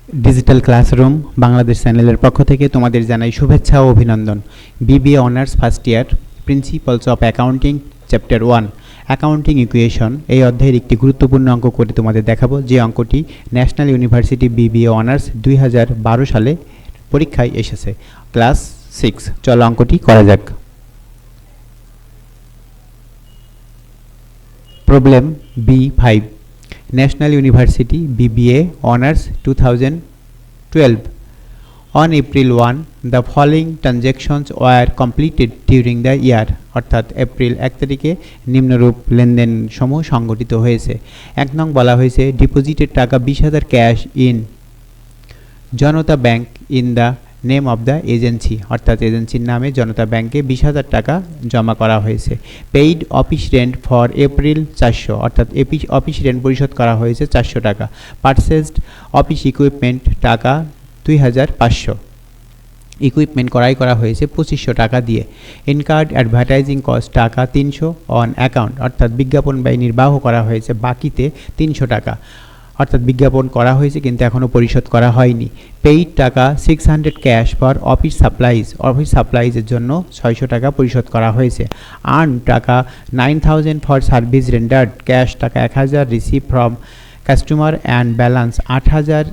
Digital classroom Bangladesh চ্যানেলের পক্ষ থেকে তোমাদের জানাই শুভেচ্ছা ও অভিনন্দন। BBA honours first year principles of accounting chapter 1 accounting equation এই অধ্যায়ের একটি গুরুত্বপূর্ণ অঙ্ক করে তোমাদের দেখাবো, যে অঙ্কটি ন্যাশনাল ইউনিভার্সিটি বিবিএ অনার্স 2012 সালে পরীক্ষায় এসেছে, ক্লাস 6। চলো অঙ্কটি করা যাক। Problem B5, National University BBA Honours 2012. On April 1, the following transactions were completed during the year. অর্থাৎ এপ্রিল 1 তারিখে নিম্নরূপ লেনদেন সমূহ সংগঠিত হয়েছে। 1 নং বলা হয়েছে ডিপোজিটের টাকা 20,000 cash in Janata bank in the name of the agency, অর্থাৎ এজেন্সির নামে জনতা ব্যাংকে 20,000 টাকা জমা করা হয়েছে। Paid office rent for April 400, অর্থাৎ অফিস রেন্ট পরিশোধ করা হয়েছে 400 টাকা। পারচেসড অফিস ইকুইপমেন্ট টাকা 2,500, ইকুইপমেন্ট ক্রয় করা হয়েছে 2500 টাকা দিয়ে। ইনকার্ড অ্যাডভার্টাইজিং কস্ট টাকা 300 অন অ্যাকাউন্ট, অর্থাৎ বিজ্ঞাপন ব্যয় নির্বাহ করা হয়েছে বাকিতে 300 টাকা, অর্থাৎ বিজ্ঞাপন করা হয়েছে কিন্তু এখনও পরিশোধ করা হয়নি। পেইড টাকা 600 cash for office supplies, office সাপ্লাইজের জন্য 600 টাকা পরিশোধ করা হয়েছে। আর্ন টাকা 9,000 ফর সার্ভিস রেন্ডার্ড, ক্যাশ টাকা 1,000 receive from customer and balance 8,000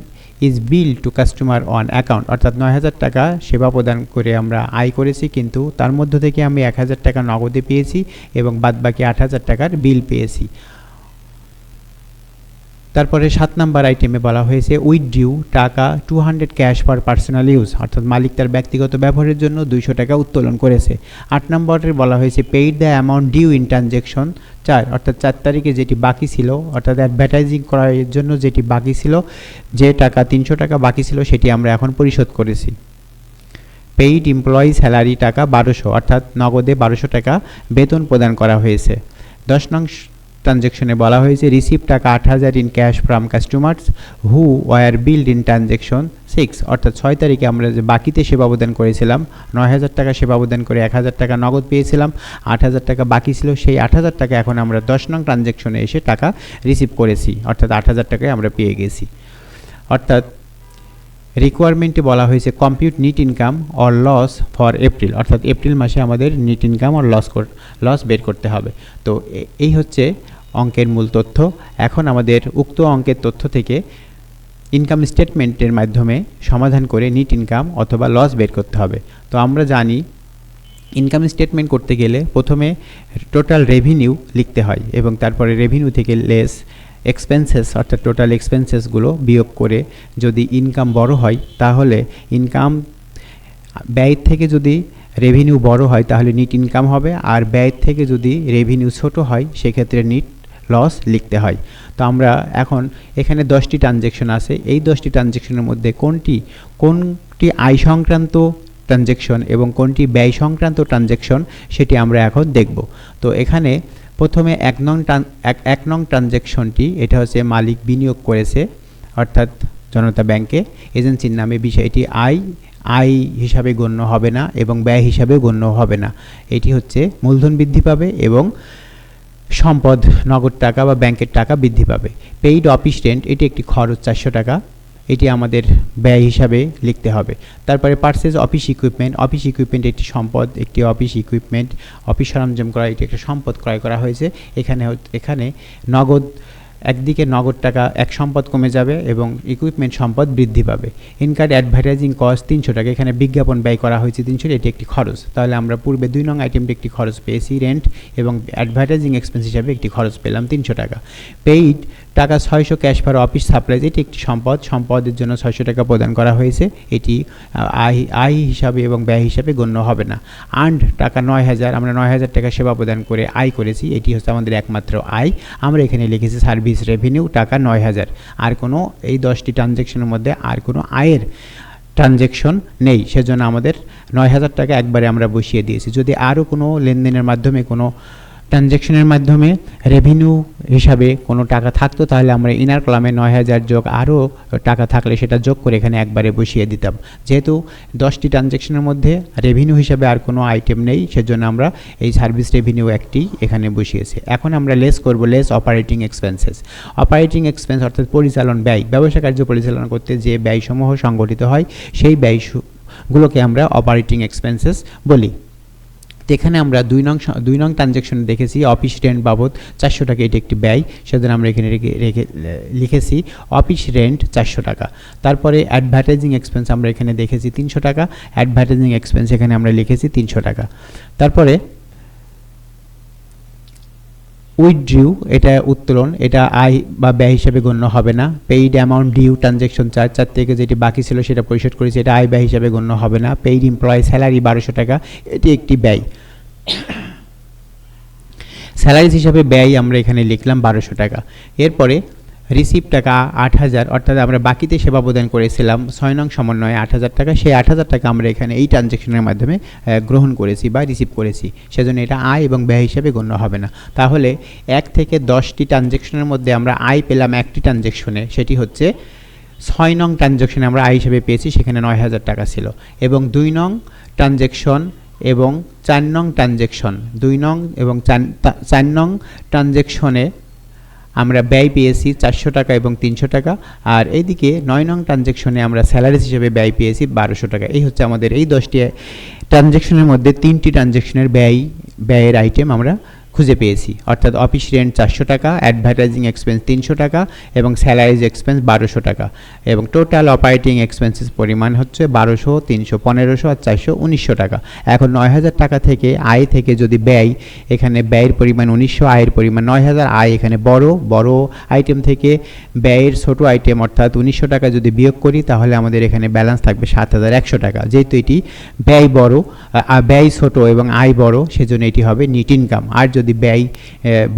is bill to customer on account, অর্থাৎ 9,000 টাকা সেবা প্রদান করে আমরা আয় করেছি, কিন্তু তার মধ্য থেকে আমি 1,000 টাকা নগদে পেয়েছি এবং বাদবাকি 8,000 টাকার বিল পেয়েছি। তারপরে 7 নাম্বার আইটেমে বলা হয়েছে উইথড্রিউ টাকা 200 ক্যাশ ফর পার্সোনাল ইউজ, অর্থাৎ মালিক তার ব্যক্তিগত ব্যবহারের জন্য 200 টাকা উত্তোলন করেছে। 8 নম্বরে বলা হয়েছে paid the amount due in transaction 4, অর্থাৎ 4 তারিখে যেটি বাকি ছিল, অর্থাৎ অ্যাডভার্টাইজিং করার জন্য যেটি বাকি ছিল, যে টাকা 300 টাকা বাকি ছিল সেটি আমরা এখন পরিশোধ করেছি। পেইড এমপ্লয়ি স্যালারি টাকা 1200, অর্থাৎ নগদে 1200 টাকা বেতন প্রদান করা হয়েছে। 10 নং ট্রানজ্যাকশনে বলা হয়েছে রিসিভ টাকা 8,000 in cash from customers who were build in transaction 6, অর্থাৎ 6 তারিখে আমরা যে বাকিতে সেবা প্রদান করেছিলাম 9,000 টাকা সেবা প্রদান করে 1,000 টাকা নগদ পেয়েছিলাম, 8,000 টাকা বাকি ছিল, সেই 8,000 টাকা এখন আমরা 10 নং ট্রানজ্যাকশনে এসে টাকা রিসিভ করেছি, অর্থাৎ 8,000 টাকায় আমরা পেয়ে গেছি। অর্থাৎ রিকোয়ারমেন্টে বলা হয়েছে compute net income or loss for April, অর্থাৎ এপ্রিল মাসে আমাদের নিট ইনকাম অর লস বের করতে হবে। তো এই হচ্ছে অঙ্কের মূল তথ্য। এখন আমাদের উক্ত অঙ্কের তথ্য থেকে ইনকাম স্টেটমেন্টের মাধ্যমে সমাধান করে নিট ইনকাম অথবা লস বের করতে হবে। তো আমরা জানি ইনকাম স্টেটমেন্ট করতে গেলে প্রথমে টোটাল রেভিনিউ লিখতে হয় এবং তারপরে রেভিনিউ থেকে লেস এক্সপেন্সেস, অর্থাৎ টোটাল এক্সপেন্সেসগুলো বিয়োগ করে যদি ইনকাম বড় হয় তাহলে ইনকাম, ব্যয়ের থেকে যদি রেভিনিউ বড় হয় তাহলে নিট ইনকাম হবে, আর ব্যয়ের থেকে যদি রেভিনিউ ছোট হয় সেক্ষেত্রে নিট লস লিখতে হয়। তো আমরা এখন এখানে 10টি ট্রানজ্যাকশন আছে, এই 10টি ট্রানজ্যাকশনের মধ্যে কোনটি আয় সংক্রান্ত ট্রানজ্যাকশন এবং কোনটি ব্যয় সংক্রান্ত ট্রানজ্যাকশন সেটি আমরা এখন দেখব। তো এখানে প্রথমে 1 নং ট্রানজ্যাকশনটি, এটা হচ্ছে মালিক বিনিয়োগ করেছে অর্থাৎ জনতা ব্যাংকে এজেন্সির নামে, বিষয়টি আয় হিসাবে গণ্য হবে না এবং ব্যয় হিসাবে গণ্য হবে না। এটি হচ্ছে মূলধন বৃদ্ধি পাবে এবং সম্পদ নগদ টাকা বা ব্যাংকের টাকা বৃদ্ধি পাবে। পেইড অফিস রেন্ট, এটি একটি খরচ 400 টাকা, এটি আমাদের ব্যয় হিসাবে লিখতে হবে। তারপরে purchase office equipment, office equipment একটি সম্পদ, একটি অফিস ইকুইপমেন্ট অফিস সরঞ্জাম করা, এটি একটা সম্পদ ক্রয় করা হয়েছে। এখানে নগদ, একদিকে নগদ টাকা এক সম্পদ কমে যাবে এবং ইকুইপমেন্ট সম্পদ বৃদ্ধি পাবে। ইনকার্ড অ্যাডভার্টাইজিং কস্ট 300 টাকা, এখানে বিজ্ঞাপন ব্যয় করা হয়েছে 300, এটি একটি খরচ। তাহলে আমরা পূর্বে 2 নং আইটেমটি একটি খরচ পেয়েছি রেন্ট, এবং অ্যাডভার্টাইজিং এক্সপেন্স হিসাবে একটি খরচ পেলাম 300 টাকা। পেইড টাকা 600 ক্যাশ ফর অফিস সাপ্লাইজ, এটি একটি সম্পদের জন্য 600 টাকা প্রদান করা হয়েছে, এটি আয় হিসাবে এবং ব্যয় হিসাবে গণ্য হবে না। আর্নড টাকা 9,000, আমরা 9,000 টাকা সেবা প্রদান করে আয় করেছি, এটি হচ্ছে আমাদের একমাত্র আয়, আমরা এখানে লিখেছি সার্ভিস রেভিনিউ টাকা 9,000। আর কোনো, এই 10টি ট্রানজ্যাকশনের মধ্যে আর কোনো আয়ের ট্রানজ্যাকশন নেই, সেজন্য আমাদের 9,000 টাকা একবারে আমরা বসিয়ে দিয়েছি। যদি আরও কোনো লেনদেনের মাধ্যমে কোনো ট্রানজ্যাকশনের মাধ্যমে রেভিনিউ হিসাবে কোনো টাকা থাকতো তাহলে আমরা ইনার কলামে 9000 যোগ আরও টাকা থাকলে সেটা যোগ করে এখানে একবারে বসিয়ে দিতাম। যেহেতু 10টি ট্রানজ্যাকশনের মধ্যে রেভিনিউ হিসাবে আর কোনো আইটেম নেই, সেজন্য আমরা এই সার্ভিস রেভিনিউ একটি এখানে বসিয়েছি। এখন আমরা লেস করব less operating expenses. Operating expense অর্থাৎ পরিচালন ব্যয়, ব্যবসা কার্য পরিচালনা করতে যে ব্যয়সমূহ সংগঠিত হয় সেই ব্যয়গুলোকে আমরা অপারেটিং এক্সপেন্সেস বলি। এখানে আমরা 2 নং ট্রানজ্যাকশন দেখেছি অফিস রেন্ট বাবদ 400 টাকা, এটি একটি ব্যয়, সেজন্য আমরা এখানে লিখেছি অফিস রেন্ট 400 টাকা। তারপরে অ্যাডভার্টাইজিং এক্সপেন্স আমরা এখানে দেখেছি 300 টাকা, অ্যাডভার্টাইজিং এক্সপেন্স এখানে আমরা লিখেছি 300 টাকা। তারপরে উইথড্রিউ, এটা উত্তোলন, এটা আয় বা ব্যয় হিসাবে গণ্য হবে না। Paid amount due transaction charge থেকে যেটি বাকি ছিল সেটা পরিশোধ করেছি, এটা আয় ব্যয় হিসাবে গণ্য হবে না। পেইড এমপ্লয় স্যালারি 1200 টাকা, এটি একটি ব্যয়। স্যালারিজ হিসাবে ব্যয় আমরা এখানে লিখলাম 1200 টাকা। এরপরে রিসিভ টাকা 8000, অর্থাৎ আমরা বাকিতে সেবা প্রদান করেছিলাম 6 নং সমন্বয়ে 8000 টাকা, সেই 8000 টাকা আমরা এখানে এই ট্রানজ্যাকশনের মাধ্যমে গ্রহণ করেছি বা রিসিভ করেছি, সেজন্য এটা আয় এবং ব্যয় হিসাবে গণ্য হবে না। তাহলে 1 থেকে 10টি ট্রানজ্যাকশনের মধ্যে আমরা আয় পেলাম একটি ট্রানজ্যাকশনে, সেটি হচ্ছে 6 নং ট্রানজ্যাকশনে আমরা আয় হিসেবে পেয়েছি, সেখানে 9000 টাকা ছিল। এবং 2 নং ট্রানজ্যাকশন এবং 4 নং ট্রানজ্যাকশন, 2 নং এবং 4 নং ট্রানজ্যাকশনে আমরা ব্যয় পেয়েছি 400 টাকা এবং 300 টাকা। আর এইদিকে 9 নং ট্রানজ্যাকশনে আমরা স্যালারিজ হিসেবে ব্যয় পেয়েছি 1200 টাকা। এই হচ্ছে আমাদের এই 10টি ট্রানজ্যাকশনের মধ্যে 3টি ট্রানজ্যাকশনের ব্যয়ের আইটেম আমরা খুঁজে পেয়েছি, অর্থাৎ অফিস রেন্ট 400 টাকা, অ্যাডভার্টাইজিং এক্সপেন্স 300 টাকা এবং স্যালারিজ এক্সপেন্স 1200 টাকা। এবং টোটাল অপারেটিং এক্সপেন্সেস পরিমাণ হচ্ছে 1200, 300, 1500 আর 400, 1900 টাকা। এখন 9000 টাকা থেকে আয় থেকে যদি ব্যয়, এখানে ব্যয়ের পরিমাণ 1900, আয়ের পরিমাণ 9000, আয় এখানে বড় আইটেম থেকে ব্যয়ের ছোট আইটেম অর্থাৎ 1900 টাকা যদি বিয়োগ করি তাহলে আমাদের এখানে ব্যালেন্স থাকবে 7100 টাকা। যেহেতু এটি ব্যয় ছোট এবং আয় বড়, সেজন্য এটি হবে নিট ইনকাম। আর যদি ব্যয়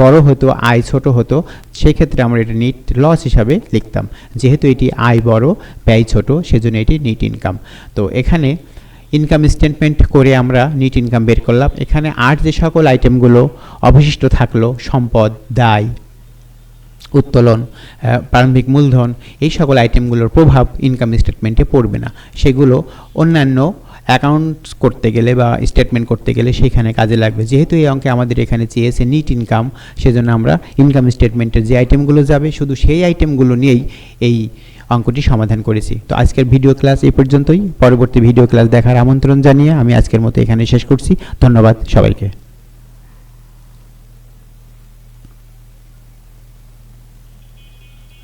বড় হতো আয় ছোট হতো সেক্ষেত্রে আমরা এটা নিট লস হিসাবে লিখতাম। যেহেতু এটি আয় বড় ব্যয় ছোট, সেজন্য এটি নিট ইনকাম। তো এখানে ইনকাম স্টেটমেন্ট করে আমরা নিট ইনকাম বের করলাম। এখানে আর যে সকল আইটেমগুলো অবশিষ্ট থাকলো, সম্পদ, দায়, উত্তোলন, প্রারম্ভিক মূলধন, এই সকল আইটেমগুলোর প্রভাব ইনকাম স্টেটমেন্টে পড়বে না, সেগুলো অন্যান্য অ্যাকাউন্ট করতে গেলে বা স্টেটমেন্ট করতে গেলে সেখানে কাজে লাগবে। যেহেতু এই অঙ্কে আমাদের এখানে চেয়েছে নিট ইনকাম, সেজন্য আমরা ইনকাম স্টেটমেন্টের যে আইটেমগুলো যাবে শুধু সেই আইটেমগুলো নিয়েই এই অঙ্কটি সমাধান করেছি। তো আজকের ভিডিও ক্লাস এই পর্যন্তই। পরবর্তী ভিডিও ক্লাস দেখার আমন্ত্রণ জানিয়ে আমি আজকের মতো এখানে শেষ করছি। ধন্যবাদ সবাইকে।